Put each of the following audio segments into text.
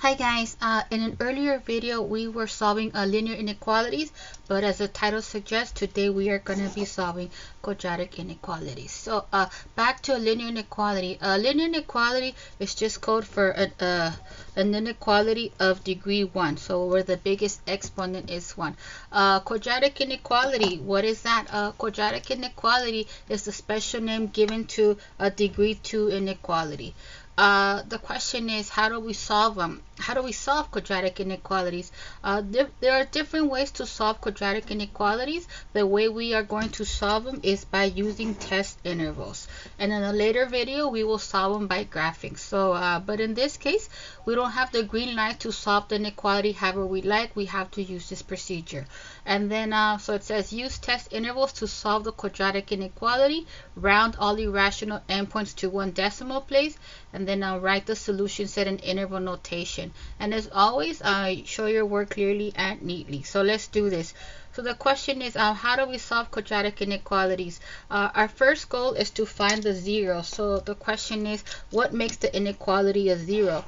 Hi guys, in an earlier video we were solving linear inequalities, but as the title suggests, today we are going to be solving quadratic inequalities. So back to a linear inequality. A linear inequality is just code for an inequality of degree 1, so where the biggest exponent is 1. Quadratic inequality, what is that? Quadratic inequality is the special name given to a degree 2 inequality. The question is, how do we solve them? How do we solve quadratic inequalities? There are different ways to solve quadratic inequalities. The way we are going to solve them is by using test intervals. And in a later video, we will solve them by graphing. So, but in this case, we don't have the green light to solve the inequality however we like. We have to use this procedure. And then, so it says, use test intervals to solve the quadratic inequality. Round all irrational endpoints to one decimal place. And then write the solution set in interval notation. And as always, show your work clearly and neatly. So let's do this. So the question is, how do we solve quadratic inequalities? Our first goal is to find the zero. So the question is, what makes the inequality a zero?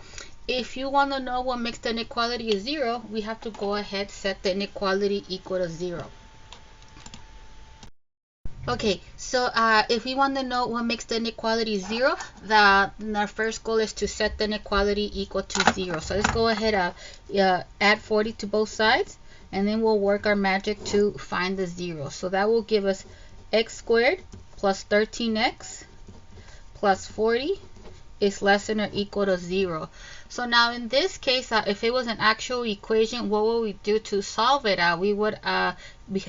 If you want to know what makes the inequality a zero, we have to go ahead, set the inequality equal to 0. Okay, so if we want to know what makes the inequality 0, then our first goal is to set the inequality equal to 0. So let's go ahead, add 40 to both sides, and then we'll work our magic to find the 0. So that will give us x squared plus 13x plus 40 is less than or equal to 0. So now in this case, if it was an actual equation, what would we do to solve it? We would,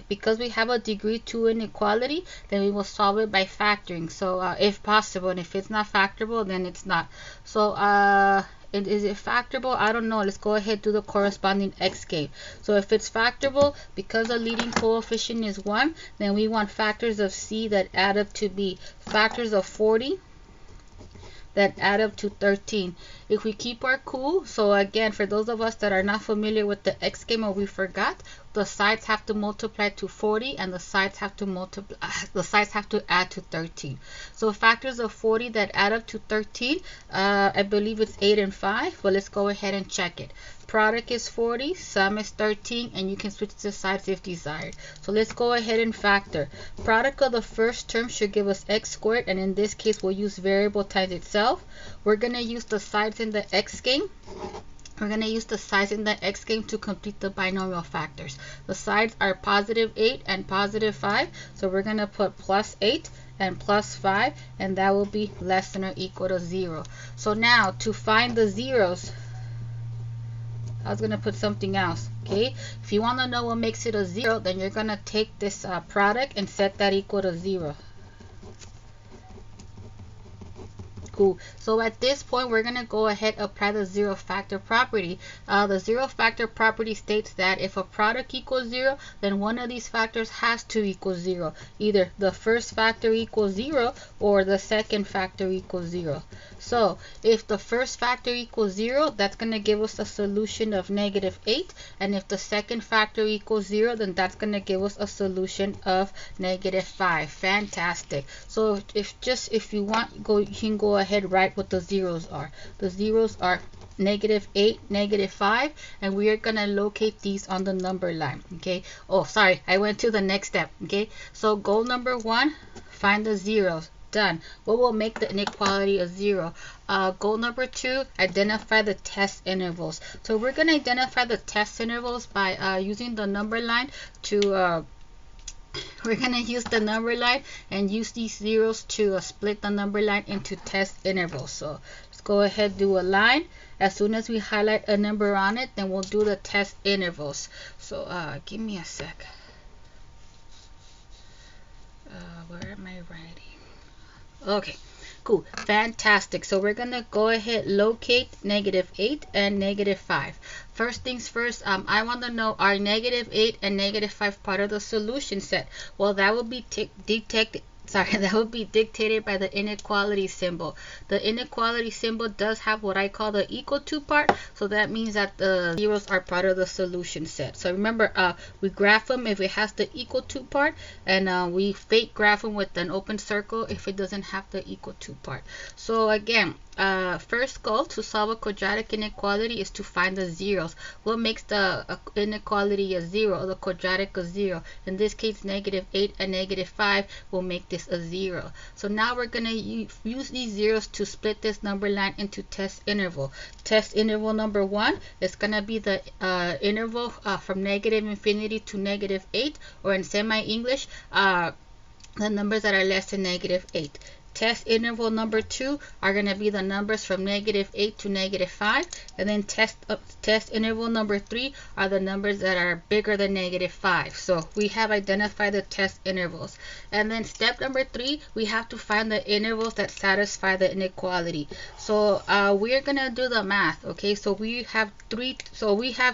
because we have a degree 2 inequality, then we will solve it by factoring. So if possible, and if it's not factorable, then it's not. So is it factorable? I don't know. Let's go ahead and do the corresponding x game. So if it's factorable, because the leading coefficient is 1, then we want factors of c that add up to b. Factors of 40 that add up to 13. If we keep our cool, so again, for those of us that are not familiar with the x game or we forgot, the sides have to multiply to 40 and the sides have to add to 13. So factors of 40 that add up to 13, I believe it's 8 and 5, but let's go ahead and check it. Product is 40, sum is 13, and you can switch the sides if desired. So let's go ahead and factor. Product of the first term should give us x squared, and in this case we'll use variable times itself. We're going to use the sides in the x game. We're going to use the sides in the x game to complete the binomial factors. The sides are positive 8 and positive 5, so we're going to put plus 8 and plus 5, and that will be less than or equal to 0. So now to find the zeros, I was going to put something else. Okay, if you want to know what makes it a 0, then you're going to take this product and set that equal to 0. Cool. So at this point, we're going to go ahead and apply the zero factor property. The zero factor property states that if a product equals 0, then one of these factors has to equal 0. Either the first factor equals 0 or the second factor equals 0. So if the first factor equals 0, that's going to give us a solution of negative 8. And if the second factor equals 0, then that's going to give us a solution of negative 5. Fantastic. So if you want, you can go ahead, write what the zeros are. The zeros are negative 8, negative 5, and we are going to locate these on the number line. Okay. Oh, sorry, I went to the next step. Okay. So goal number 1, find the zeros. Done. What will make the inequality a 0? Goal number 2, identify the test intervals. So we're going to identify the test intervals by using the number line to we're going to use the number line and use these zeros to split the number line into test intervals. So let's go ahead and do a line. As soon as we highlight a number on it, then we'll do the test intervals. So give me a sec. Where am I writing? Okay, cool, fantastic. So we're gonna go ahead, locate negative 8 and negative 5. First things first, I want to know, are negative 8 and negative 5 part of the solution set? Well, that will be that would be dictated by the inequality symbol. The inequality symbol does have what I call the equal to part, so that means that the zeros are part of the solution set. So remember, we graph them if it has the equal to part, and we fake graph them with an open circle if it doesn't have the equal to part. So again, first goal to solve a quadratic inequality is to find the zeros. What makes the inequality a zero, or the quadratic a zero? In this case, -8 and -5 will make this a zero. So now we're going to use these zeros to split this number line into test interval. Test interval number 1 is going to be the interval from -infinity to -8, or in semi-English, the numbers that are less than -8. Test interval number 2 are going to be the numbers from -8 to -5, and then test interval number 3 are the numbers that are bigger than -5. So we have identified the test intervals. And then step number 3, we have to find the intervals that satisfy the inequality. So we're going to do the math. Okay, so we have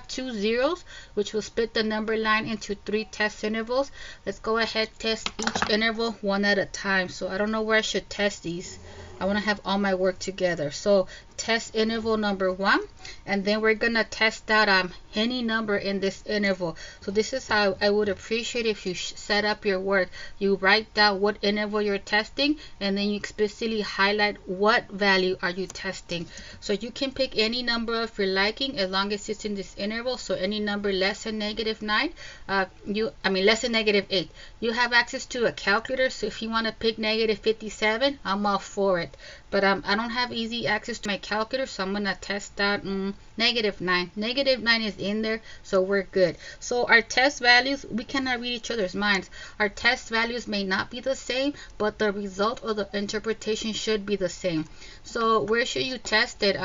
2 zeros, which will split the number line into 3 test intervals. Let's go ahead, test each interval one at a time. So I don't know where I should test these. I want to have all my work together. So test interval number 1, and then we're gonna test out any number in this interval. So this is how I would appreciate if you set up your work. You write down what interval you're testing, and then you explicitly highlight what value are you testing. So you can pick any number of your liking as long as it's in this interval. So any number less than -9, less than -8. You have access to a calculator, so if you want to pick -57, I'm all for it. But I don't have easy access to my calculator, so I'm gonna test out -9. -9 is in there, so we're good. So our test values, we cannot read each other's minds. Our test values may not be the same, but the result or the interpretation should be the same. So where should you test it?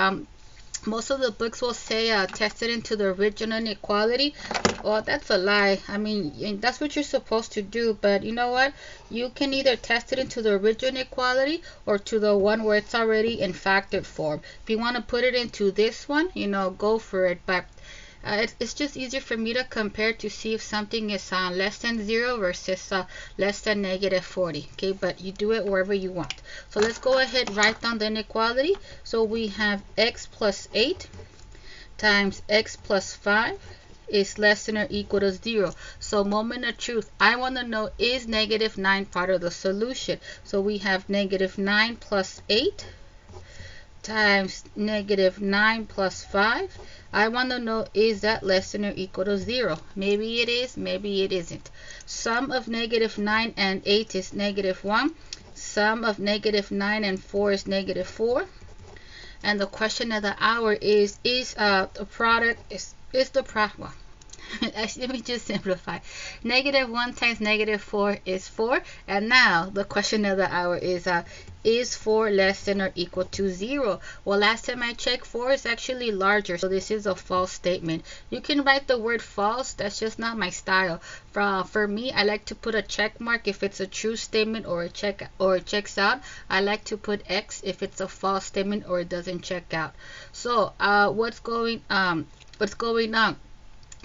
Most of the books will say test it into the original inequality. Well, that's a lie. I mean, that's what you're supposed to do, but you know what? You can either test it into the original inequality or to the one where it's already in factored form. If you want to put it into this one, go for it, but it's just easier for me to compare to see if something is less than 0 versus less than -40. Okay, but you do it wherever you want. So let's go ahead, write down the inequality. So we have x plus 8 times x plus 5 is less than or equal to 0. So moment of truth, I want to know, is -9 part of the solution? So we have -9 plus 8 times -9 plus 5. I want to know, is that less than or equal to 0? Maybe it is, maybe it isn't. Sum of -9 and 8 is -1. Sum of -9 and 4 is -4. And the question of the hour is the product, well, let me just simplify. -1 times -4 is 4. And now the question of the hour is 4 less than or equal to 0? Well, last time I checked, 4 is actually larger, so this is a false statement. You can write the word false, that's just not my style. For me, I like to put a check mark if it's a true statement or it checks out. I like to put X if it's a false statement or it doesn't check out. So what's going on?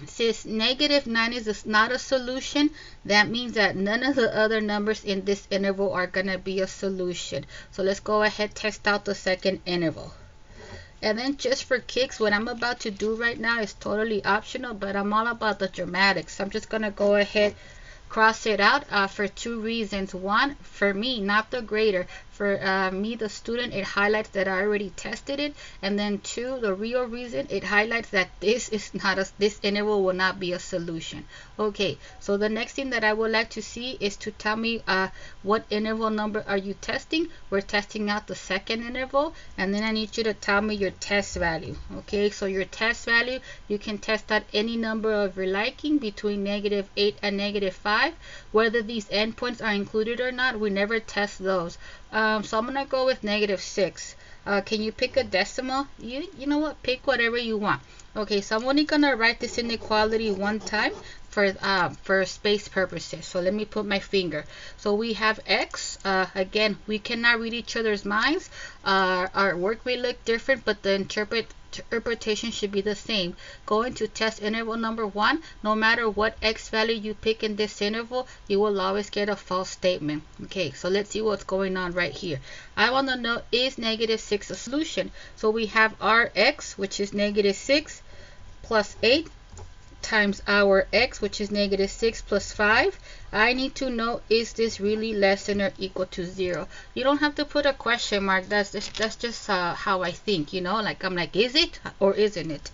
Since -9 is not a solution, that means that none of the other numbers in this interval are going to be a solution. So let's go ahead, test out the second interval. And then just for kicks, what I'm about to do right now is totally optional, but I'm all about the dramatics. I'm just going to go ahead, cross it out for 2 reasons. One, for me, not the grader. For me, the student, it highlights that I already tested it. And then 2, the real reason, it highlights that this interval will not be a solution. Okay, so the next thing that I would like to see is to tell me what interval number are you testing. We're testing out the second interval, and then I need you to tell me your test value. Okay, so your test value, you can test out any number of your liking between -8 and -5. Whether these endpoints are included or not, we never test those. So I'm gonna go with -6. Can you pick a decimal? You know what? Pick whatever you want. Okay, so I'm only gonna write this inequality one time for space purposes. So let me put my finger. So we have x. Again, we cannot read each other's minds. Our work may look different, but the interpretation should be the same. Going to test interval number 1, no matter what x value you pick in this interval, you will always get a false statement. Okay, so let's see what's going on right here. I want to know, is -6 a solution? So we have our x, which is -6 plus 8 times our x, which is negative 6 plus 5. I need to know, is this really less than or equal to 0? You don't have to put a question mark. That's just how I think, you know, like I'm like, is it or isn't it?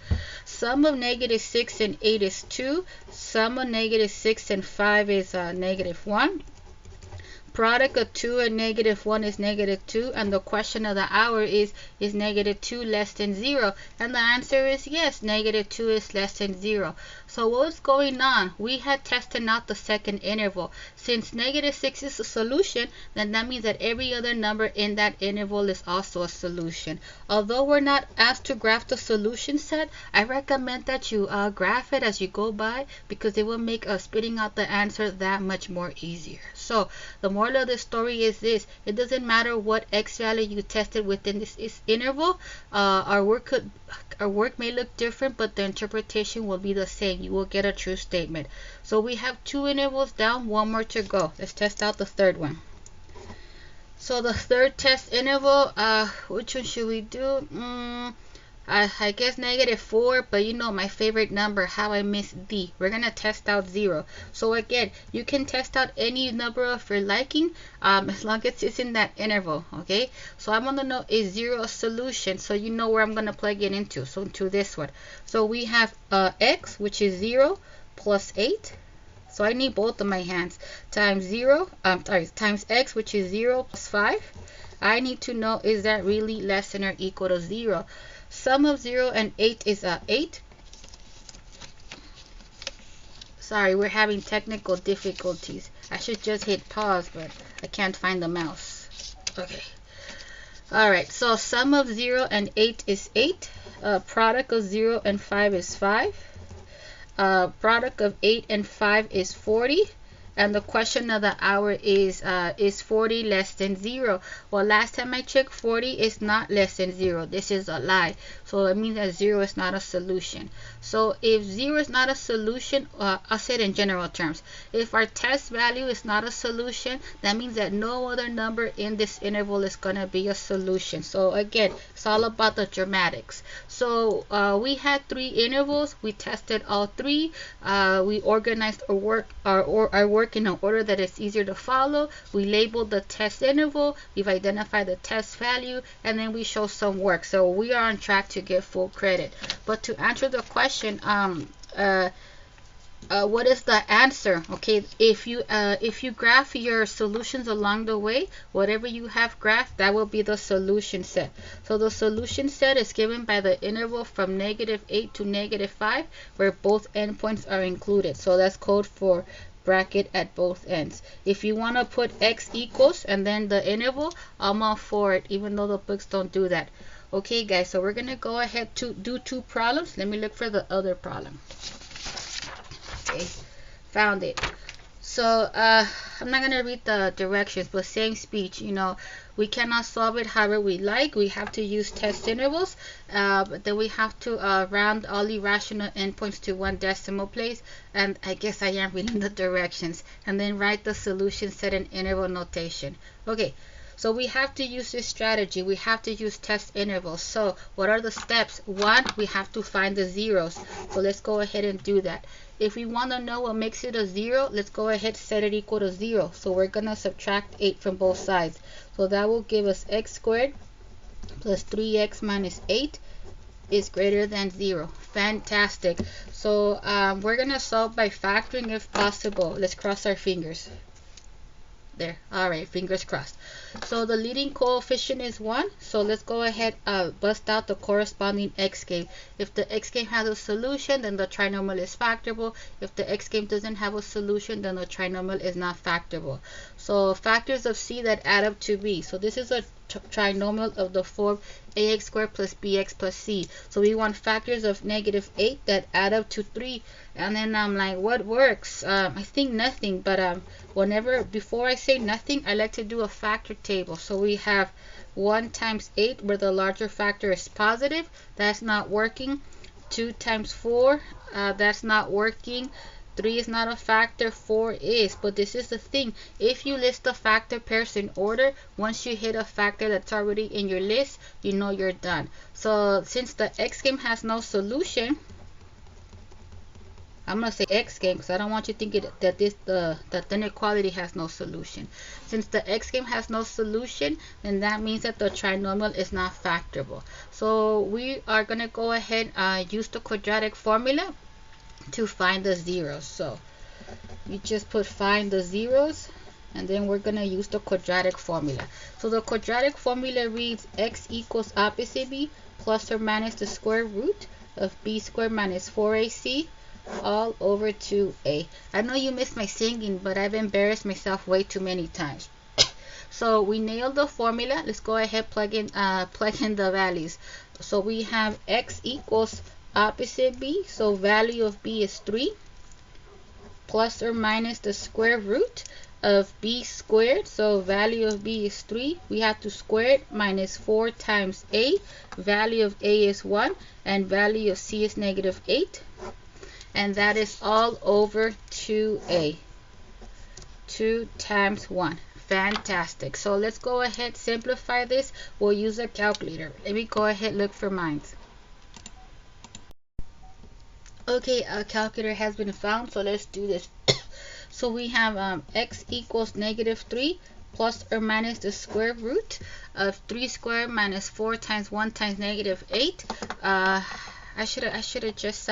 Sum of negative 6 and 8 is 2. Sum of negative 6 and 5 is negative 1. Product of 2 and negative 1 is negative 2, and the question of the hour is negative 2 less than 0? And the answer is yes, negative 2 is less than 0. So what's going on? We had tested out the second interval. Since negative 6 is a solution, then that means that every other number in that interval is also a solution. Although we're not asked to graph the solution set, I recommend that you graph it as you go by, because it will make spitting out the answer that much more easier. So the moral of the story is this: it doesn't matter what x value you tested within this interval. Our work may look different, but the interpretation will be the same. You will get a true statement. So we have 2 intervals down, 1 more to go. Let's test out the third one. So the third test interval, which one should we do? I guess negative 4, but you know my favorite number, how I miss D. We're going to test out 0. So again, you can test out any number of your liking as long as it's in that interval, okay? So I want to know, is 0 a solution? So you know where I'm going to plug it into. So into this one. So we have x, which is 0 plus 8. So I need both of my hands, times times x, which is 0 plus 5. I need to know, is that really less than or equal to 0? Sum of 0 and 8 is 8. Sorry, we're having technical difficulties. I should just hit pause, but I can't find the mouse. Okay. Alright, so sum of 0 and 8 is 8. Product of 0 and 5 is 5. Product of 8 and 5 is 40. And the question of the hour is 40 less than 0? Well, last time I checked, 40 is not less than 0. This is a lie. So it means that 0 is not a solution. So if 0 is not a solution, I'll say it in general terms. If our test value is not a solution, that means that no other number in this interval is going to be a solution. So again, it's all about the dramatics. So we had 3 intervals. We tested all 3. We organized our work in an order that is easier to follow. We labeled the test interval, we've identified the test value, and then we show some work. So we are on track to get full credit. But to answer the question, what is the answer? Okay, if you graph your solutions along the way, whatever you have graphed, that will be the solution set. So the solution set is given by the interval from negative 8 to negative 5, where both endpoints are included. So that's code for bracket at both ends. If you want to put x equals and then the interval, I'm all for it, even though the books don't do that. Okay guys, so we're gonna go ahead to do 2 problems. Let me look for the other problem. Okay, found it. So I'm not gonna read the directions, but same speech, you know, we cannot solve it however we like. We have to use test intervals, but then we have to round all irrational endpoints to 1 decimal place, and I guess I am reading the directions, and then write the solution set in interval notation. Okay, so we have to use this strategy. We have to use test intervals. So what are the steps? 1, we have to find the zeros. So let's go ahead and do that. If we want to know what makes it a 0, let's go ahead and set it equal to 0. So we're going to subtract 8 from both sides. So that will give us x squared plus 3x minus 8 is greater than 0. Fantastic. So we're going to solve by factoring if possible. Let's cross our fingers. There. Alright, fingers crossed. So the leading coefficient is 1. So let's go ahead bust out the corresponding x game. If the x game has a solution, then the trinomial is factorable. If the x game doesn't have a solution, then the trinomial is not factorable. So factors of c that add up to b. So this is a trinomial of the form ax squared plus bx plus c. So we want factors of negative 8 that add up to 3. And then I'm like, what works? I think nothing, but before I say nothing, I like to do a factor table. So we have 1 times 8 where the larger factor is positive. That's not working. 2 times 4, that's not working. 3 is not a factor, 4 is. But this is the thing. If you list the factor pairs in order, once you hit a factor that's already in your list, you know you're done. So since the x game has no solution, I'm going to say X game because I don't want you thinking that the inequality has no solution. Since the X game has no solution, then that means that the trinomial is not factorable. So we are going to go ahead and use the quadratic formula to find the zeros. So we just put find the zeros, and then we're going to use the quadratic formula. So the quadratic formula reads x equals opposite b plus or minus the square root of b squared minus 4ac all over 2a. I know you missed my singing, but I've embarrassed myself way too many times. So we nailed the formula. Let's go ahead plug in the values. So we have x equals opposite b, so value of b is 3, plus or minus the square root of b squared, so value of b is 3, we have to square it, minus 4 times a, value of a is 1, and value of c is negative 8, and that is all over 2a. 2 times 1. Fantastic. So let's go ahead, simplify this. We'll use a calculator. Let me go ahead, look for mine. Okay, a calculator has been found, so let's do this. So we have x equals negative 3 plus or minus the square root of 3 squared minus 4 times 1 times negative 8. I should have just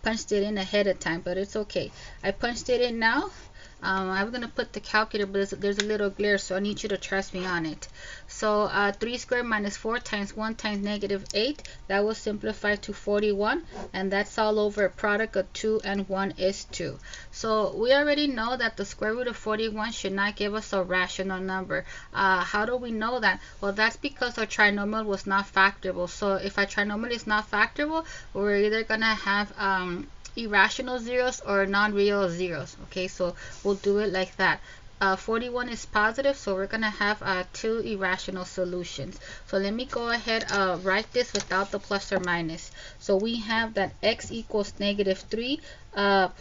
punched it in ahead of time, but it's okay. I punched it in now. I'm going to put the calculator, but there's a little glare, so I need you to trust me on it. So 3 squared minus 4 times 1 times negative 8, that will simplify to 41, and that's all over a product of 2 and 1 is 2. So we already know that the square root of 41 should not give us a rational number. How do we know that? Well, that's because our trinomial was not factorable. So if our trinomial is not factorable, we're either going to have irrational zeros or non-real zeros. Okay, so we'll do it like that. 41 is positive, so we're going to have 2 irrational solutions. So let me go ahead write this without the plus or minus. So we have that x equals negative 3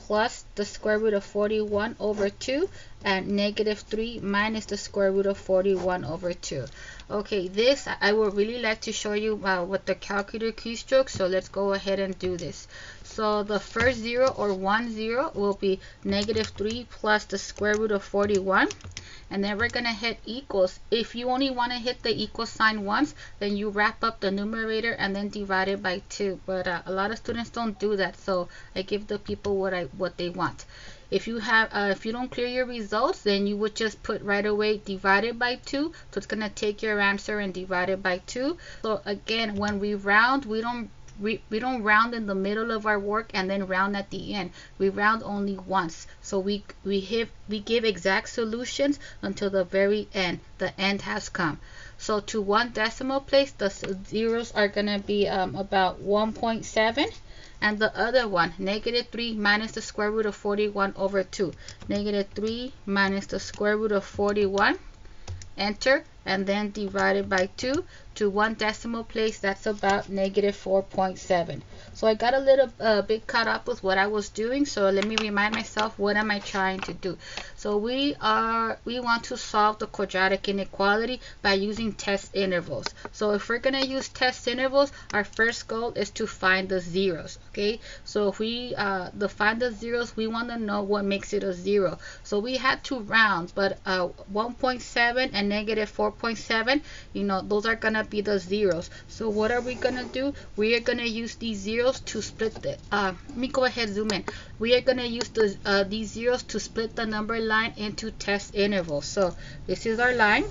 plus the square root of 41 over 2 and negative 3 minus the square root of 41 over 2. Okay, this I would really like to show you with the calculator keystroke, so let's go ahead and do this. So the first 0 or 1 0 will be negative 3 plus the square root of 41, and then we're going to hit equals. If you only want to hit the equal sign once, then you wrap up the numerator and then divide it by 2, but a lot of students don't do that, so I give the people what they want. If you don't clear your results, then you would just put right away divided by 2. So it's going to take your answer and divide it by 2. So again, when we round, we don't round in the middle of our work and then round at the end. We round only once. So we give exact solutions until the very end. The end has come. So to 1 decimal place, the zeros are going to be about 1.7. And the other one, negative 3 minus the square root of 41 over 2. Negative 3 minus the square root of 41. Enter, and then divided by 2. To 1 decimal place, that's about negative 4.7. So I got a little bit caught up with what I was doing, so let me remind myself, what am I trying to do? So we want to solve the quadratic inequality by using test intervals. So if we're going to use test intervals, our first goal is to find the zeros. Okay, so if we find the zeros, we want to know what makes it a 0. So we had to round, but 1.7 and negative 4.7, those are going to be the zeros. So what are we going to do? We are going to use these zeros to split the let me go ahead, zoom in. We are going to use these zeros to split the number line into test intervals. So this is our line.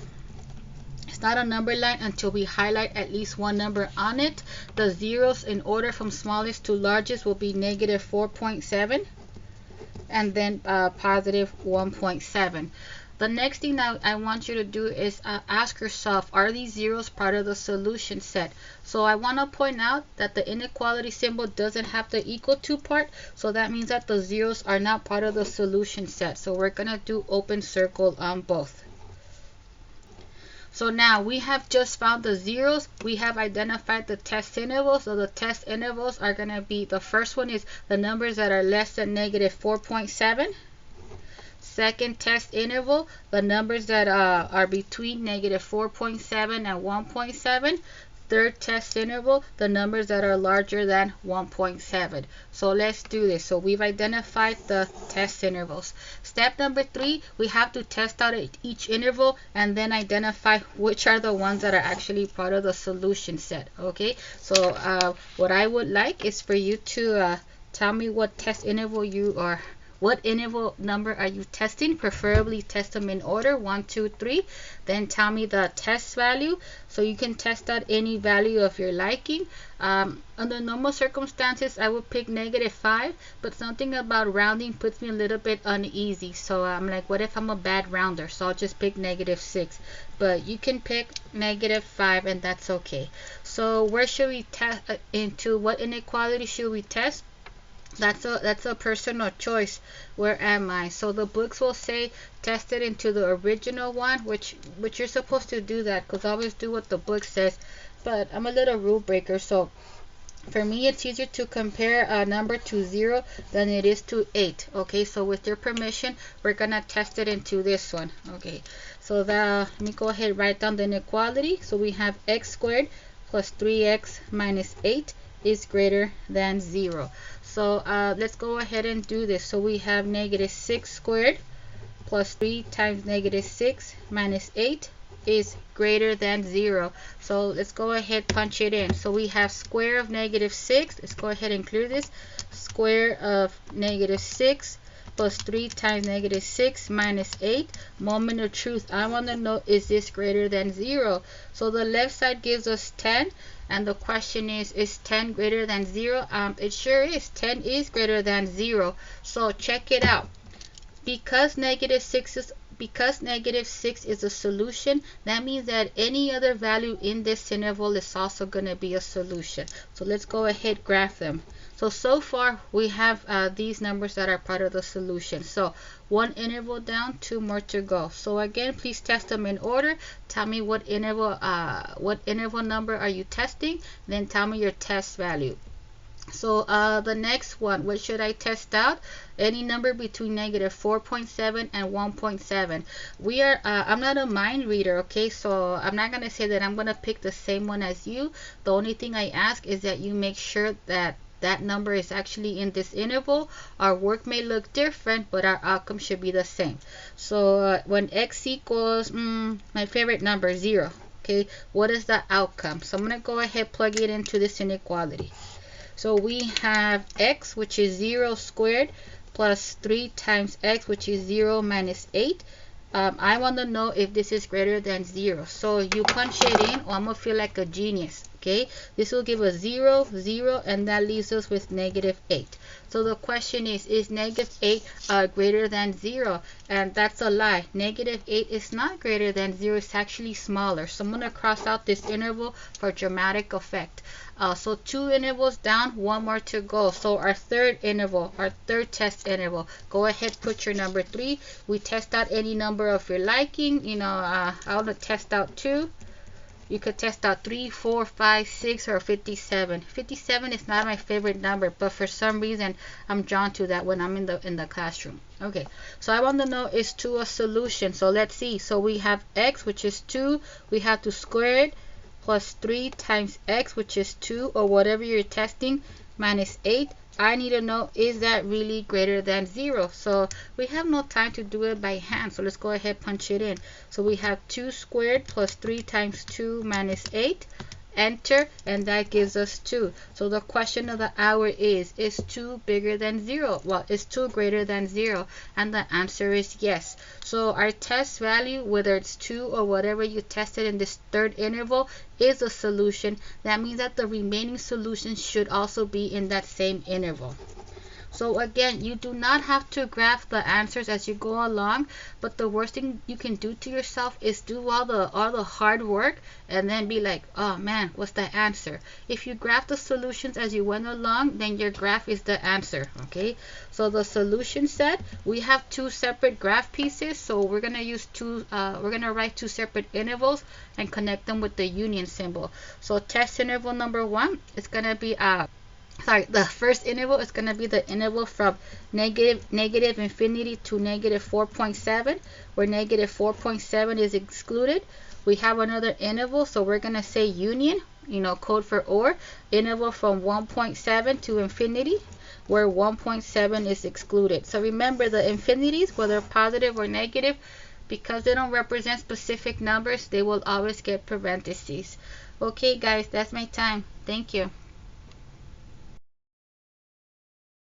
It's not a number line until we highlight at least one number on it. The zeros in order from smallest to largest will be negative 4.7 and then positive 1.7. The next thing that I want you to do is ask yourself, are these zeros part of the solution set? So I want to point out that the inequality symbol doesn't have the equal to part, so that means that the zeros are not part of the solution set. So we're going to do open circle on both. So now we have just found the zeros. We have identified the test intervals. So the test intervals are going to be, the first one is the numbers that are less than negative 4.7. Second test interval, the numbers that are between negative 4.7 and 1.7. third test interval the numbers that are larger than 1.7. So let's do this. So we've identified the test intervals. Step number 3, we have to test out each interval and then identify which are the ones that are actually part of the solution set. Okay, so what I would like is for you to tell me what test interval you are. What interval number are you testing? Preferably test them in order, 1, 2, 3. Then tell me the test value. So you can test out any value of your liking. Under normal circumstances, I would pick -5, but something about rounding puts me a little bit uneasy. So I'm like, what if I'm a bad rounder? So I'll just pick -6. But you can pick -5, and that's okay. So where should we test? Into what inequality should we test? That's a personal choice. Where am I? So the books will say test it into the original one, which you're supposed to do that, because always do what the book says. But I'm a little rule breaker, so for me it's easier to compare a number to 0 than it is to 8. Okay, so with your permission, we're gonna test it into this one. Okay, so let me go ahead and write down the inequality. So we have x squared plus 3x minus 8 is greater than 0. So let's go ahead and do this. So we have -6 squared plus 3 times -6 minus 8 is greater than 0. So let's go ahead, punch it in. So we have square of -6. Let's go ahead and clear this. Square of -6 plus 3 times -6 minus 8. Moment of truth. I want to know, is this greater than 0? So the left side gives us 10. And the question is 10 greater than 0? It sure is. 10 is greater than 0. So check it out. Because -6 is a solution, that means that any other value in this interval is also going to be a solution. So let's go ahead, graph them. So far we have these numbers that are part of the solution. So one interval down, 2 more to go. So again, please test them in order. Tell me what interval number are you testing, then tell me your test value. So the next one, what should I test out? Any number between -4.7 and 1.7. I'm not a mind reader, okay? So I'm not gonna say that I'm gonna pick the same one as you. The only thing I ask is that you make sure that that number is actually in this interval. Our work may look different, but our outcome should be the same. So when x equals my favorite number, 0, okay, what is the outcome? So I'm gonna go ahead, plug it into this inequality. So we have x, which is 0 squared, plus 3 times x, which is 0 minus 8. I want to know if this is greater than 0. So you punch it in, or I'm going to feel like a genius. Okay, this will give us 0, 0, and that leaves us with -8. So the question is -8 greater than 0? And that's a lie. -8 is not greater than 0. It's actually smaller. So I'm going to cross out this interval for dramatic effect. So 2 intervals down, 1 more to go. So our third interval, our third test interval, go ahead, put your number 3. We test out any number of your liking. You know, I want to test out 2. You could test out 3, 4, 5, 6, or 57. 57 is not my favorite number, but for some reason I'm drawn to that when I'm in the classroom. Okay, so I want to know, is 2 a solution? So let's see. So we have x, which is 2. We have to square it, plus 3 times x, which is 2, or whatever you're testing, minus 8. I need to know, is that really greater than 0? So we have no time to do it by hand. So let's go ahead, punch it in. So we have 2 squared plus 3 times 2 minus 8. Enter, and that gives us 2. So the question of the hour is 2 bigger than 0? Well, is 2 greater than 0? And the answer is yes. So our test value, whether it's 2 or whatever you tested in this third interval, is a solution. That means that the remaining solutions should also be in that same interval. So again, you do not have to graph the answers as you go along, but the worst thing you can do to yourself is do all the hard work and then be like, oh man, what's the answer? If you graph the solutions as you went along, then your graph is the answer. Okay, so the solution set, we have 2 separate graph pieces, so we're gonna use we're gonna write 2 separate intervals and connect them with the union symbol. So test interval number 1 is gonna be the first interval is going to be the interval from negative infinity to -4.7, where -4.7 is excluded. We have another interval, so we're going to say union, code for OR, interval from 1.7 to infinity, where 1.7 is excluded. So remember, the infinities, whether positive or negative, because they don't represent specific numbers, they will always get parentheses. Okay guys, that's my time. Thank you.